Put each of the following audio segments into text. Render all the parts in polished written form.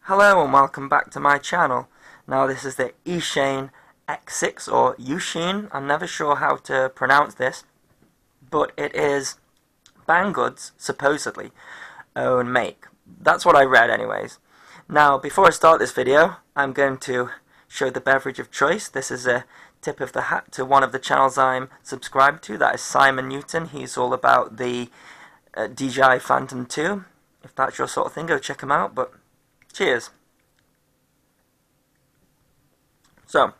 Hello and welcome back to my channel. Now this is the Ean X6 or eachine. I'm never sure how to pronounce this, but it is Banggood's supposedly own make. That's what I read anyways. Now before I start this video, I'm going to show the beverage of choice. This is a tip of the hat to one of the channels I'm subscribed to. That is Simon Newton. He's all about the DJI Phantom 2. If that's your sort of thing, go check him out. But cheers. So,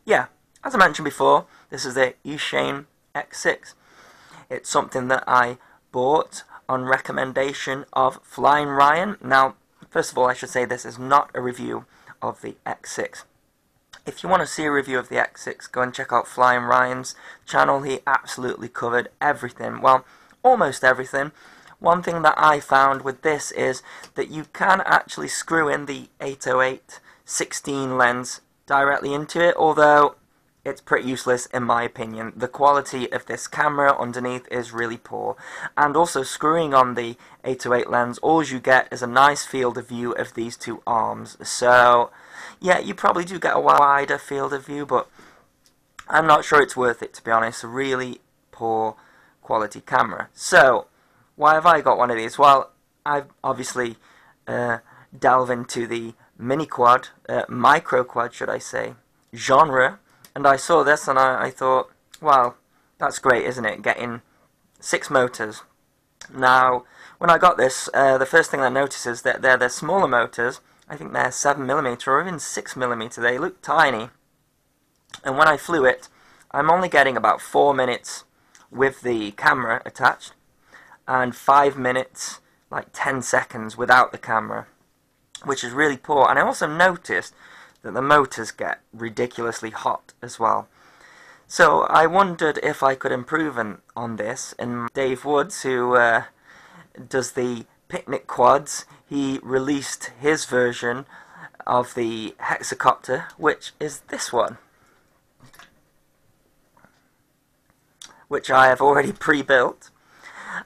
yeah, as I mentioned before, this is the Ean X6. It's something that I bought on recommendation of Flying Ryan. Now, first of all, I should say this is not a review of the X6. If you want to see a review of the X6, go and check out Flying Ryan's channel. He absolutely covered everything. Well, almost everything. One thing that I found with this is that you can actually screw in the 808-16 lens directly into it, although it's pretty useless in my opinion. The quality of this camera underneath is really poor, and also screwing on the 808 lens, all you get is a nice field of view of these two arms. So yeah, you probably do get a wider field of view, but I'm not sure it's worth it, to be honest. A really poor quality camera. So why have I got one of these? Well, I've obviously delved into the mini quad, micro quad should I say, genre, and I saw this and I thought, well, that's great, isn't it, getting 6 motors. Now, when I got this, the first thing I noticed is that they're the smaller motors. I think they're 7mm or even 6mm. They look tiny, and when I flew it, I'm only getting about 4 minutes with the camera attached, and 5 minutes, like 10 seconds without the camera, which is really poor. And I also noticed that the motors get ridiculously hot as well. So I wondered if I could improve on this, and Dave Woods, who does the Picnicquads, he released his version of the Hexacopter, which is this one, which I have already pre-built.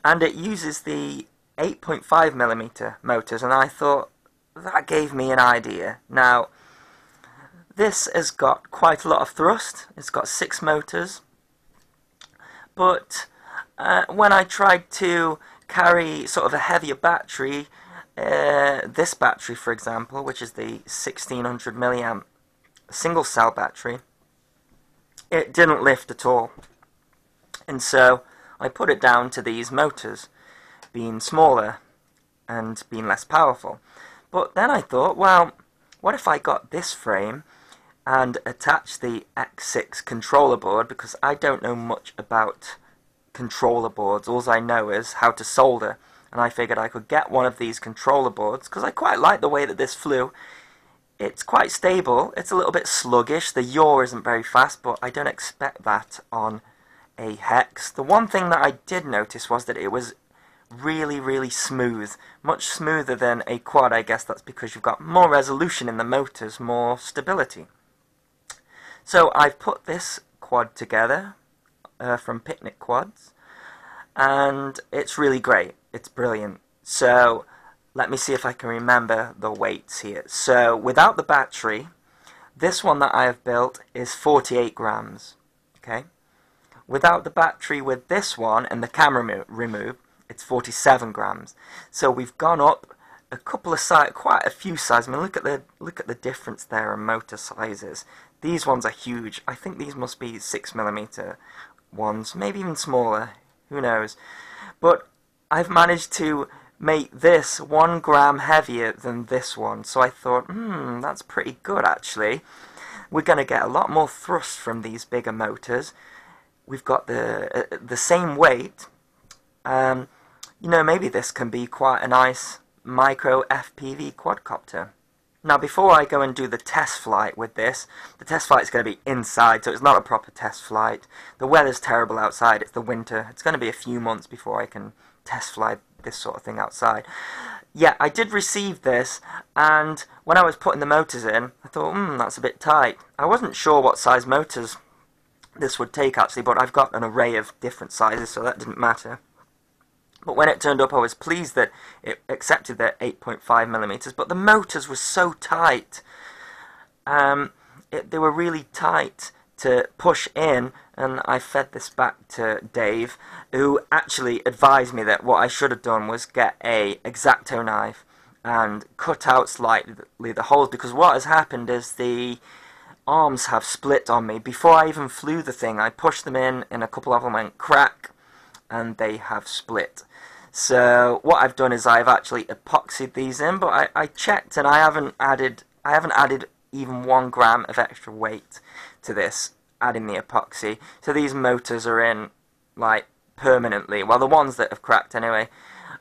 And it uses the 8.5mm motors, and I thought that gave me an idea. Now, this has got quite a lot of thrust. It's got 6 motors, but when I tried to carry sort of a heavier battery, this battery for example, which is the 1600 milliamp single cell battery, it didn't lift at all. And so I put it down to these motors being smaller and being less powerful. But then I thought, well, what if I got this frame and attached the X6 controller board, because I don't know much about controller boards. All I know is how to solder, and I figured I could get one of these controller boards because I quite like the way that this flew. It's quite stable. It's a little bit sluggish. The yaw isn't very fast, but I don't expect that on a Hex. The one thing that I did notice was that it was really smooth, much smoother than a quad. I guess that's because you've got more resolution in the motors, more stability. So I've put this quad together from Picnicquads, and it's really great. It's brilliant. So let me see if I can remember the weights here. So without the battery, this one that I have built is 48 grams. Okay. Without the battery with this one and the camera removed, it's 47 grams. So we've gone up a couple of quite a few sizes. I mean, look at the difference there in motor sizes. These ones are huge. I think these must be 6mm ones, maybe even smaller. Who knows? But I've managed to make this 1 gram heavier than this one. So I thought, that's pretty good actually. We're going to get a lot more thrust from these bigger motors. We've got the same weight. You know, maybe this can be quite a nice micro FPV quadcopter. Now, before I go and do the test flight with this, the test flight is going to be inside, so it's not a proper test flight. The weather's terrible outside. It's the winter. It's going to be a few months before I can test fly this sort of thing outside. Yeah, I did receive this, and when I was putting the motors in, I thought, that's a bit tight. I wasn't sure what size motors this would take actually, but I've got an array of different sizes, so that didn't matter. But when it turned up, I was pleased that it accepted the 8.5mm, but the motors were so tight. They were really tight to push in, and I fed this back to Dave, who actually advised me that what I should have done was get a X-Acto knife and cut out slightly the holes, because what has happened is the arms have split on me. Before I even flew the thing, I pushed them in and a couple of them went crack, and they have split. So what I've done is I've actually epoxied these in, but I checked and I haven't added even 1 gram of extra weight to this, adding the epoxy. So these motors are in like permanently, well, the ones that have cracked anyway.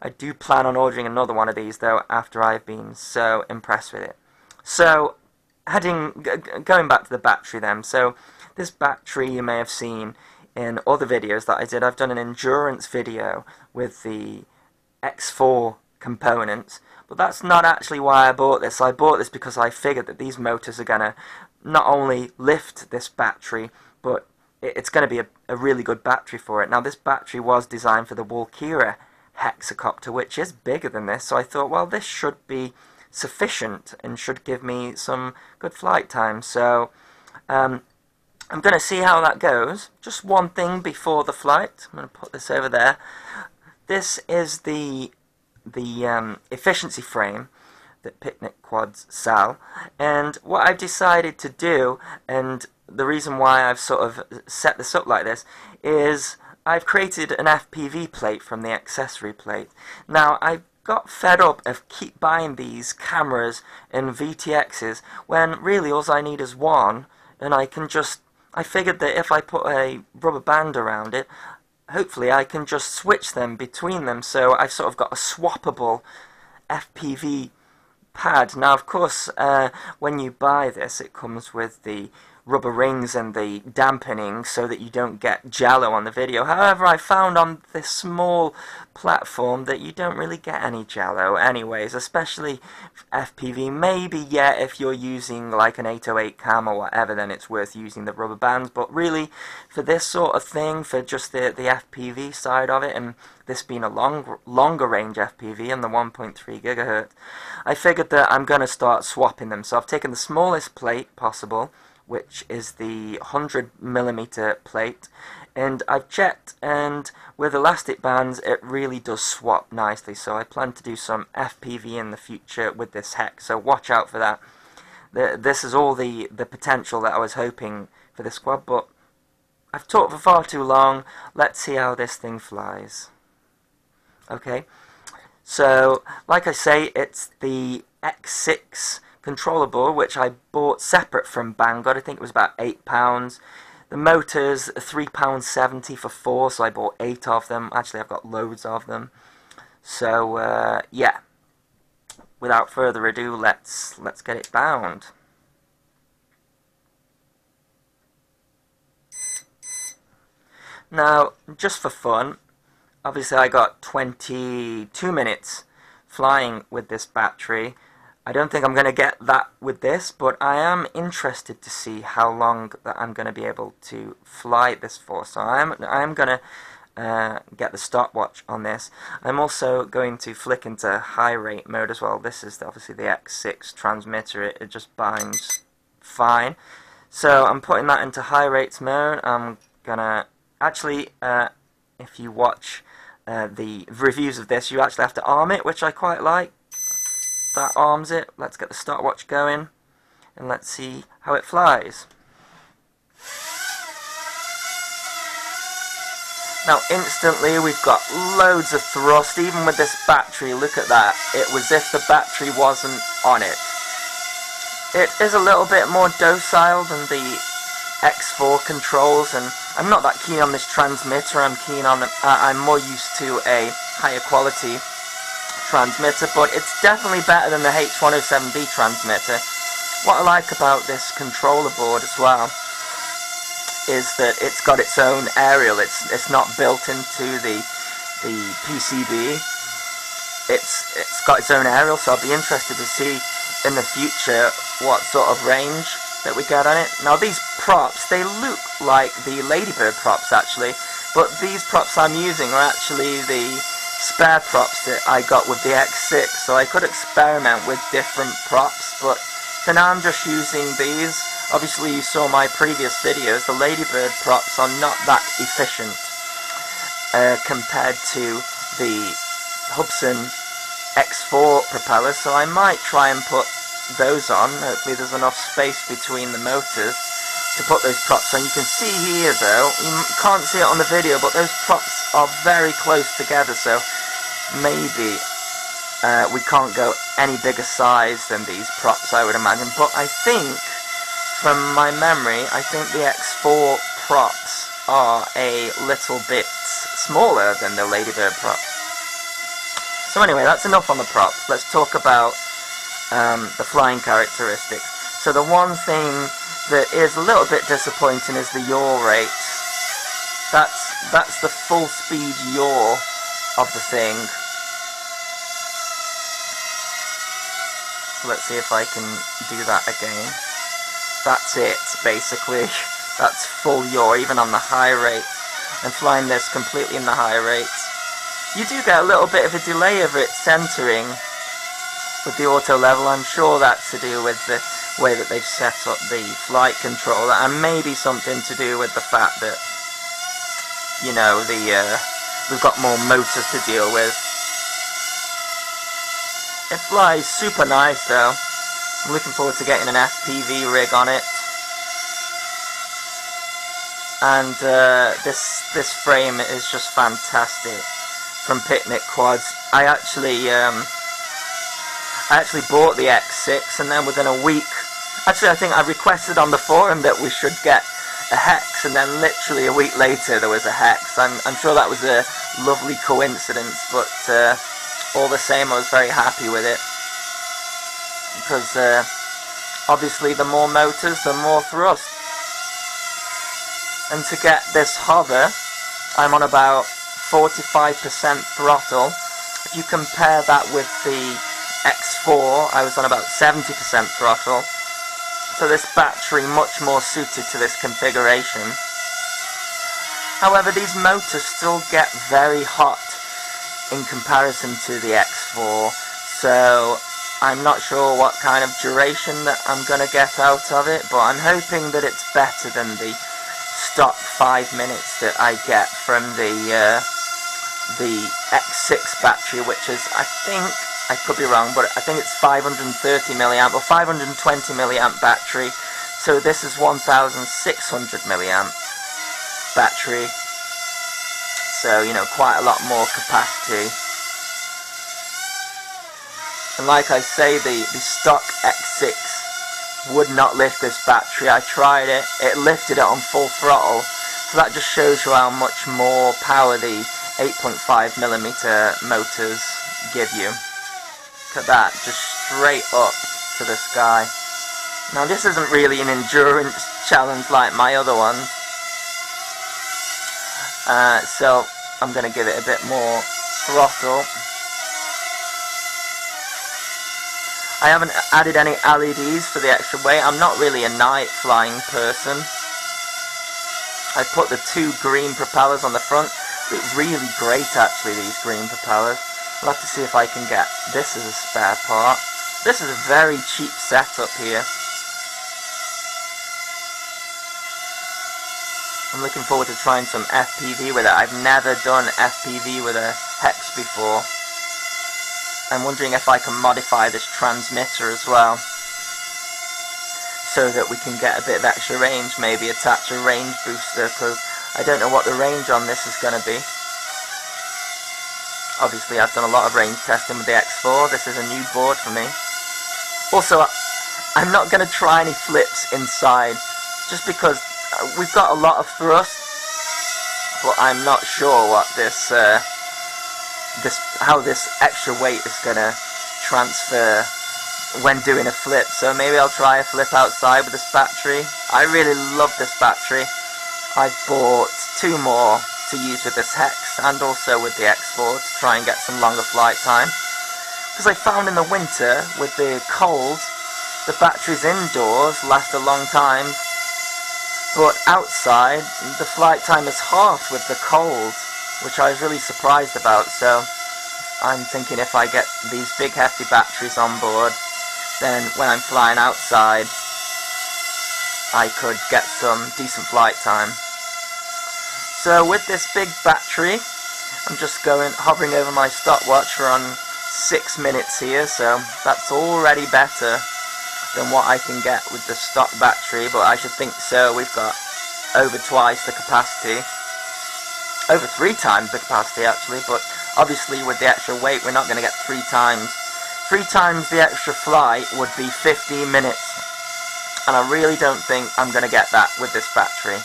I do plan on ordering another one of these though after I've been so impressed with it. So going back to the battery then, so this battery you may have seen in other videos that I did. I've done an endurance video with the X4 components, but that's not actually why I bought this. I bought this because I figured that these motors are going to not only lift this battery, but it's going to be a really good battery for it. Now, this battery was designed for the Walkera Hexacopter, which is bigger than this, so I thought, well, this should be sufficient and should give me some good flight time. So I'm going to see how that goes. Just one thing before the flight. I'm going to put this over there. This is the efficiency frame that Picnicquads sell, and what I've decided to do, and the reason why I've sort of set this up like this, is I've created an FPV plate from the accessory plate. Now, I got fed up of keep buying these cameras and VTXs when really all I need is one, and I figured that if I put a rubber band around it, hopefully I can just switch them between them, so I've sort of got a swappable FPV pad. Now, of course, when you buy this, it comes with the rubber rings and the dampening so that you don't get jello on the video. However, I found on this small platform that you don't really get any jello anyways, especially FPV. Maybe, yeah, if you're using like an 808 cam or whatever, then it's worth using the rubber bands, but really, for this sort of thing, for just the FPV side of it, and this being a longer range FPV and the 1.3 gigahertz, I figured that I'm going to start swapping them. So I've taken the smallest plate possible, which is the 100mm plate, and I've checked, and with elastic bands it really does swap nicely, so I plan to do some FPV in the future with this Hex, so watch out for that. This is all the potential that I was hoping for this squad, but I've talked for far too long. Let's see how this thing flies. Okay, so like I say, it's the X6 controller board, which I bought separate from Banggood. I think it was about £8. The motors are £3.70 for 4, so I bought 8 of them. Actually, I've got loads of them. So yeah, without further ado, let's get it bound. Now, just for fun, obviously I got 22 minutes flying with this battery. I don't think I'm going to get that with this, but I am interested to see how long that I'm going to be able to fly this for. So I am going to get the stopwatch on this. I'm also going to flick into high rate mode as well. This is obviously the X6 transmitter. It just binds fine. So I'm putting that into high rates mode. I'm going to actually, if you watch the reviews of this, you actually have to arm it, which I quite like. That arms it. Let's get the stopwatch going and let's see how it flies. Now instantly we've got loads of thrust. Even with this battery, look at that. It was as if the battery wasn't on it. It is a little bit more docile than the X4 controls, and I'm not that keen on this transmitter. I'm more used to a higher quality transmitter, but it's definitely better than the H107B transmitter. What I like about this controller board as well is that it's got its own aerial. It's not built into the PCB. It's got its own aerial, so I'll be interested to see in the future what sort of range that we get on it. Now these props, they look like the Ladybird props actually, but these props I'm using are actually the spare props that I got with the X6, so I could experiment with different props, but for now I'm just using these. Obviously you saw my previous videos, the Ladybird props are not that efficient compared to the Hubsan X4 propellers, so I might try and put those on. Hopefully there's enough space between the motors to put those props on. You can see here though, you can't see it on the video, but those props are very close together, so maybe we can't go any bigger size than these props, I would imagine. But I think, from my memory, I think the X4 props are a little bit smaller than the Ladybird props. So anyway, that's enough on the props. Let's talk about the flying characteristics. So the one thing that is a little bit disappointing is the yaw rate. That's the full speed yaw of the thing. So let's see if I can do that again. That's it, basically. That's full yaw, even on the high rates. I'm flying this completely in the high rates. You do get a little bit of a delay over it centering with the auto level. I'm sure that's to do with the way that they've set up the flight controller, and maybe something to do with the fact that, you know, we've got more motors to deal with. It flies super nice though. I'm looking forward to getting an FPV rig on it. And this frame is just fantastic from Picnicquads. I actually bought the X6, and then within a week, actually I think I requested on the forum that we should get a Hex, and then literally a week later there was a Hex. I'm sure that was a lovely coincidence, but all the same I was very happy with it, because obviously the more motors, the more thrust. And to get this hover, I'm on about 45% throttle. If you compare that with the X4, I was on about 70% throttle. So this battery much more suited to this configuration. However, these motors still get very hot in comparison to the X4, so I'm not sure what kind of duration that I'm going to get out of it, but I'm hoping that it's better than the stock 5 minutes that I get from the X6 battery, which is, I think, I could be wrong, but I think it's 530 milliamp or 520 milliamp battery. So this is 1600 milliamp battery. So, you know, quite a lot more capacity. And like I say, the stock X6 would not lift this battery. I tried it, it lifted it on full throttle. So that just shows you how much more power the 8.5mm motors give you. Look at that, just straight up to the sky. Now this isn't really an endurance challenge like my other ones. So I'm going to give it a bit more throttle. I haven't added any LEDs for the extra weight. I'm not really a night flying person. I put the 2 green propellers on the front. It's really great actually, these green propellers. I'll have to see if I can get this as a spare part. This is a very cheap setup here. I'm looking forward to trying some FPV with it. I've never done FPV with a Hex before. I'm wondering if I can modify this transmitter as well, so that we can get a bit of extra range, maybe attach a range booster, because I don't know what the range on this is going to be. Obviously I've done a lot of range testing with the X4, this is a new board for me. Also, I'm not going to try any flips inside, just because we've got a lot of thrust, but I'm not sure what how this extra weight is going to transfer when doing a flip. So maybe I'll try a flip outside with this battery. I really love this battery. I've bought 2 more to use with this Hex and also with the X4 to try and get some longer flight time. Because I found in the winter with the cold, the batteries indoors last a long time, but outside the flight time is half with the cold, which I was really surprised about. So I'm thinking if I get these big hefty batteries on board, then when I'm flying outside, I could get some decent flight time. So with this big battery, I'm just hovering over my stopwatch. We're on 6 minutes here, so that's already better than what I can get with the stock battery, but I should think so. We've got over twice the capacity, over 3 times the capacity actually, but obviously with the extra weight we're not going to get 3 times. 3 times the extra flight would be 15 minutes, and I really don't think I'm going to get that with this battery.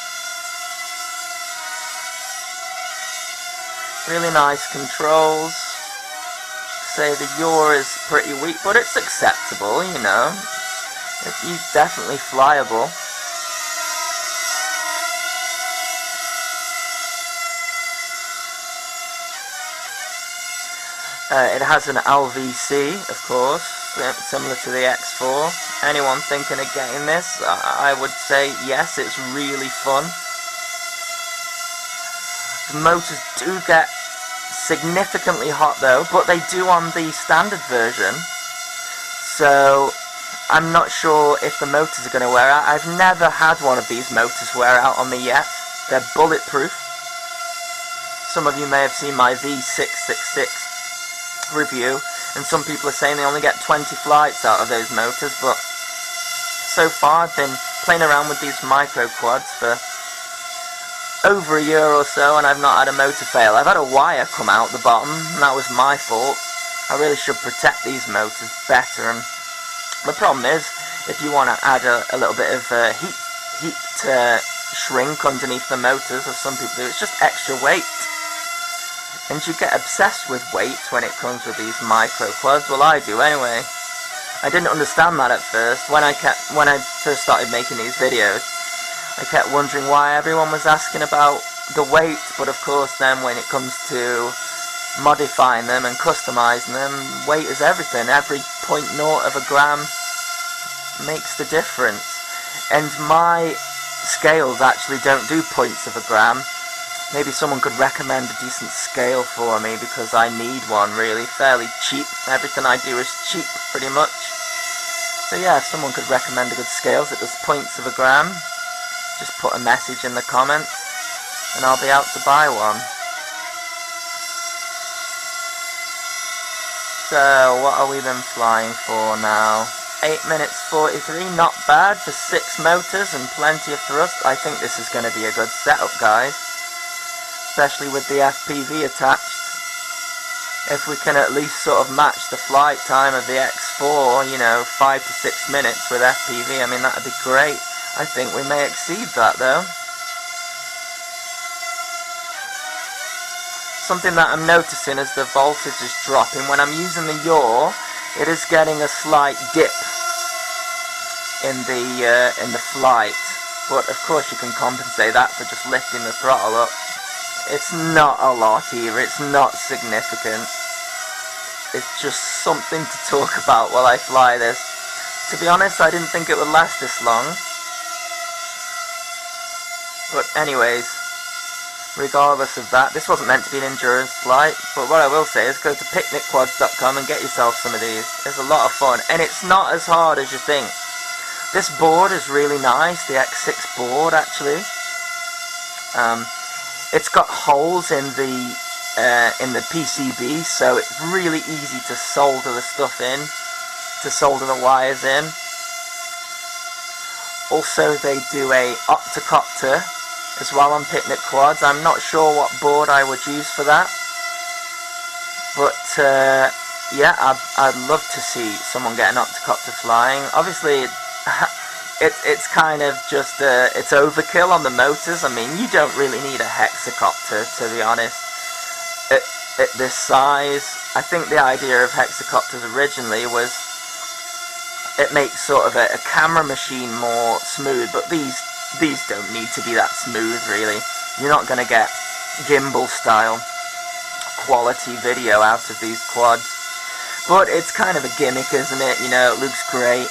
Really nice controls. Say the yaw is pretty weak, but it's acceptable, you know. It's definitely flyable. It has an LVC, of course, similar to the X4. Anyone thinking of getting this, I would say yes, it's really fun. The motors do get significantly hot though, but they do on the standard version, so I'm not sure if the motors are going to wear out. I've never had one of these motors wear out on me yet. They're bulletproof. Some of you may have seen my V666 review, and some people are saying they only get 20 flights out of those motors, but so far I've been playing around with these micro quads for over a year or so, and I've not had a motor fail. I've had a wire come out the bottom, and that was my fault. I really should protect these motors better, and the problem is, if you want to add a little bit of heat shrink underneath the motors, as some people do, it's just extra weight. And you get obsessed with weight when it comes with these micro quads. Well, I do anyway. I didn't understand that at first. When I first started making these videos, I kept wondering why everyone was asking about the weight, but of course then when it comes to modifying them and customizing them, weight is everything. Every 0.0 of a gram makes the difference. And my scales actually don't do points of a gram. Maybe someone could recommend a decent scale for me, because I need one really, fairly cheap. Everything I do is cheap pretty much. So yeah, if someone could recommend a good scale that does points of a gram, just put a message in the comments and I'll be out to buy one. So what have we been flying for now? 8 minutes 43, not bad for 6 motors and plenty of thrust. I think this is going to be a good setup, guys, especially with the FPV attached. If we can at least sort of match the flight time of the X4, you know, 5 to 6 minutes with FPV, I mean, that would be great. I think we may exceed that though. Something that I'm noticing is the voltage is dropping. When I'm using the yaw, it is getting a slight dip in the flight. But of course you can compensate that for just lifting the throttle up. It's not a lot either, it's not significant. It's just something to talk about while I fly this. To be honest, I didn't think it would last this long. But anyways, regardless of that, this wasn't meant to be an endurance flight, but what I will say is go to Picnicquads.com and get yourself some of these. It's a lot of fun, and it's not as hard as you think. This board is really nice, the X6 board actually. It's got holes in the PCB, so it's really easy to solder the stuff in, to solder the wires in. Also, they do a Hexacopter as well on Picnicquads. I'm not sure what board I would use for that, but yeah, I'd love to see someone get an Hexacopter flying. Obviously, it's kind of just it's overkill on the motors. I mean, you don't really need a Hexacopter, to be honest. At this size, I think the idea of Hexacopters originally was it makes sort of a camera machine more smooth, but these don't need to be that smooth really. You're not going to get gimbal style quality video out of these quads, but it's kind of a gimmick, isn't it? You know, it looks great.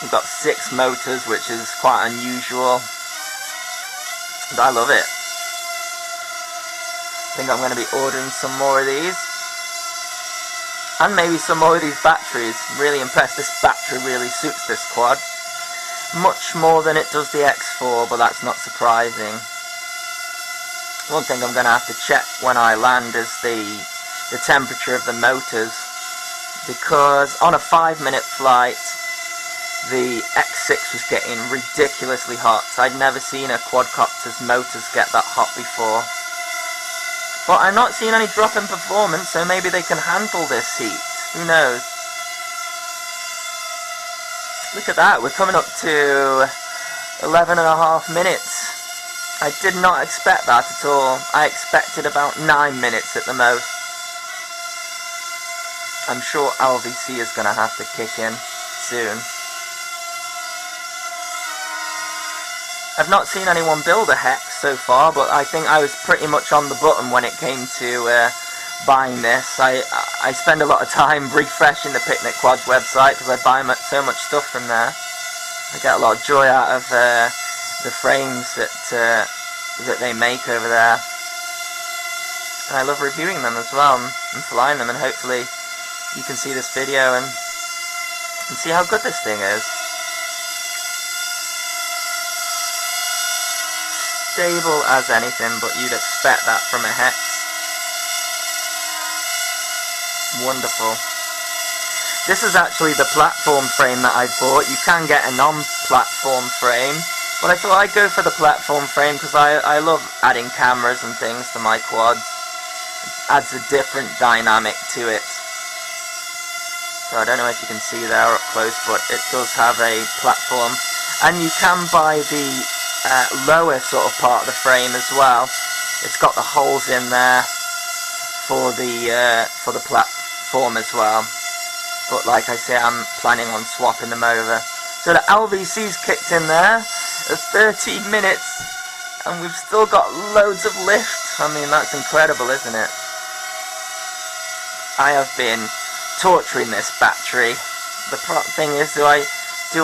We've got 6 motors, which is quite unusual, but I love it. I think I'm going to be ordering some more of these. And maybe some more of these batteries. I'm really impressed. This battery really suits this quad. Much more than it does the X4, but that's not surprising. One thing I'm going to have to check when I land is the temperature of the motors, because on a 5-minute flight the X6 was getting ridiculously hot. I'd never seen a quadcopter's motors get that hot before. But I'm not seeing any drop in performance, so maybe they can handle this heat. Who knows? Look at that, we're coming up to 11 and a half minutes. I did not expect that at all. I expected about 9 minutes at the most. I'm sure LVC is going to have to kick in soon. I've not seen anyone build a Hex so far, but I think I was pretty much on the button when it came to buying this. I spend a lot of time refreshing the Picnicquads website because I buy so much stuff from there. I get a lot of joy out of the frames that they make over there, and I love reviewing them as well and flying them, and hopefully you can see this video and see how good this thing is. Stable as anything, but you'd expect that from a Hex. Wonderful. This is actually the platform frame that I bought. You can get a non-platform frame, but I thought I'd go for the platform frame because I love adding cameras and things to my quads. It adds a different dynamic to it. So I don't know if you can see there up close, but it does have a platform, and you can buy the lower sort of part of the frame as well. It's got the holes in there for the platform as well. But like I say, I'm planning on swapping them over. So the LVC's kicked in there at 13 minutes, and we've still got loads of lift. I mean, that's incredible, isn't it? I have been torturing this battery. The thing is, do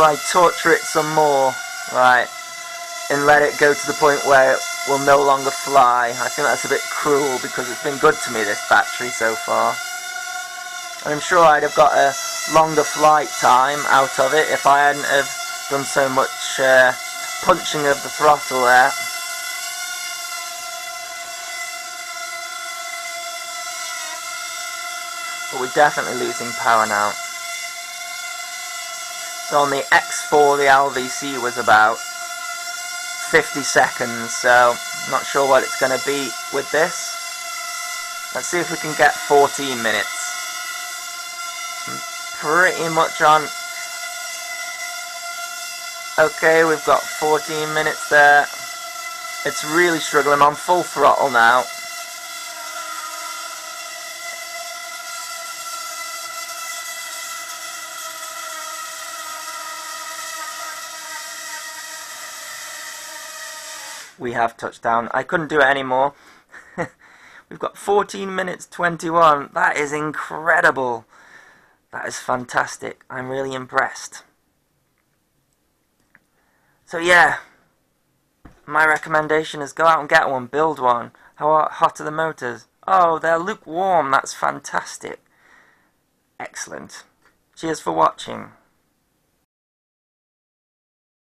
I torture it some more, right, and let it go to the point where it will no longer fly? I think that's a bit cruel because it's been good to me, this battery, so far. And I'm sure I'd have got a longer flight time out of it if I hadn't have done so much punching of the throttle there. But we're definitely losing power now. So on the X4 the LVC was about 50 seconds, so I'm not sure what it's going to be with this. Let's see if we can get 14 minutes. I'm pretty much on. Okay, we've got 14 minutes there. It's really struggling. I'm on full throttle now. We have touchdown. I couldn't do it anymore. We've got 14 minutes 21. That is incredible. That is fantastic. I'm really impressed. So yeah, my recommendation is go out and get one, build one. How hot are the motors? Oh, they're lukewarm. That's fantastic. Excellent. Cheers for watching.